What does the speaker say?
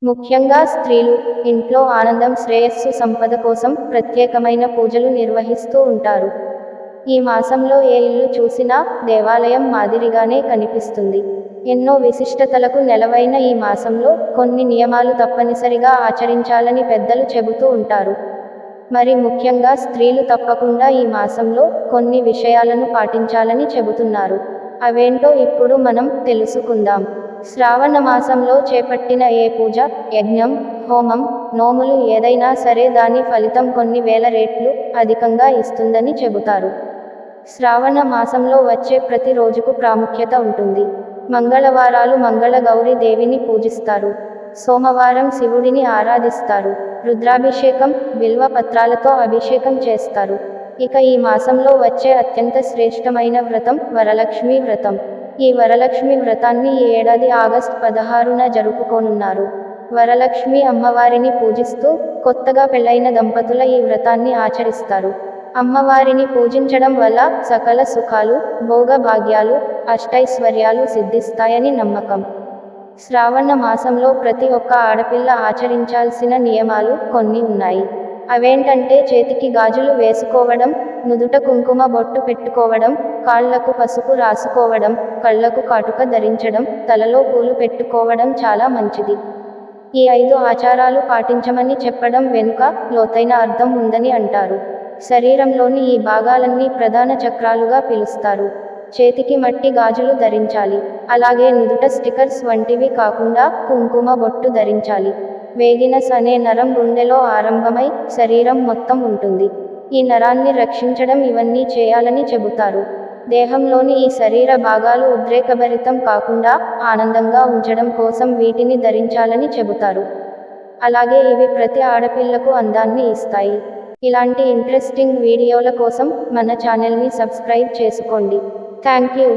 ముఖ్యంగా స్త్రీలు ఇంట్లో ఆనందం, శ్రేయస్సు, సంపద కోసం ప్రత్యేకమైన పూజలు నిర్వహిస్తూ ఉంటారు. ఈ మాసంలో ఏ ఇల్లు చూసినా దేవాలయం మాదిరిగానే కనిపిస్తుంది. ఎన్నో విశిష్టతలకు నెలవైన ఈ మాసంలో కొన్ని నియమాలు తప్పనిసరిగా ఆచరించాలని పెద్దలు చెబుతూ ఉంటారు. మరి ముఖ్యంగా స్త్రీలు తప్పకుండా ఈ మాసంలో కొన్ని విషయాలను పాటించాలని చెబుతున్నారు. అవేంటో ఇప్పుడు మనం తెలుసుకుందాం. శ్రావణ మాసంలో చేపట్టిన ఏ పూజ, యజ్ఞం, హోమం, నోములు ఏదైనా సరే దాని ఫలితం కొన్ని వేల రెట్లు అధికంగా ఇస్తుందని చెబుతారు. శ్రావణ మాసంలో వచ్చే ప్రతి రోజుకు ప్రాముఖ్యత ఉంటుంది. మంగళవారాలు మంగళ గౌరి దేవిని పూజిస్తారు. సోమవారం శివుడిని ఆరాధిస్తారు. రుద్రాభిషేకం, బిల్వ పత్రాలతో అభిషేకం చేస్తారు. ఇక ఈ మాసంలో వచ్చే అత్యంత శ్రేష్టమైన వ్రతం వరలక్ష్మి వ్రతం. ఈ వరలక్ష్మి వ్రతాన్ని ఈ ఏడాది ఆగస్టు 16న జరుపుకోనున్నారు. వరలక్ష్మి అమ్మవారిని పూజిస్తూ కొత్తగా పెళ్లైన దంపతుల ఈ వ్రతాన్ని ఆచరిస్తారు. అమ్మవారిని పూజించడం వల్ల సకల సుఖాలు, భోగ భాగ్యాలు, అష్టైశ్వర్యాలు సిద్ధిస్తాయని నమ్మకం. శ్రావణ మాసంలో ప్రతి ఒక్క ఆడపిల్ల ఆచరించాల్సిన నియమాలు కొన్ని ఉన్నాయి. అవేంటంటే చేతికి గాజులు వేసుకోవడం, నుదుట కుంకుమ బొట్టు పెట్టుకోవడం, కాళ్లకు పసుపు రాసుకోవడం, కళ్లకు కాటుక ధరించడం, తలలో పూలు పెట్టుకోవడం చాలా మంచిది. ఈ 5 ఆచారాలు పాటించమని చెప్పడం వెనుక లోతైన అర్థం ఉందని అంటారు. శరీరంలోని ఈ భాగాలన్నీ ప్రధాన చక్రాలుగా పిలుస్తారు. చేతికి మట్టి గాజులు ధరించాలి. అలాగే నుదుట స్టిక్కర్స్ వంటివి కాకుండా కుంకుమ బొట్టు ధరించాలి. వేగినస్ అనే నరం గుండెలో ఆరంభమై శరీరం మొత్తం ఉంటుంది. ఈ నరాన్ని రక్షించడం ఇవన్నీ చేయాలని చెబుతారు. దేహంలోని ఈ శరీర భాగాలు ఉద్రేకభరితం కాకుండా ఆనందంగా ఉంచడం కోసం వీటిని ధరించాలని చెబుతారు. అలాగే ఇవి ప్రతి ఆడపిల్లకు అందాన్ని ఇస్తాయి. ఇలాంటి ఇంట్రెస్టింగ్ వీడియోల కోసం మన ఛానల్ని సబ్స్క్రైబ్ చేసుకోండి. Thank you.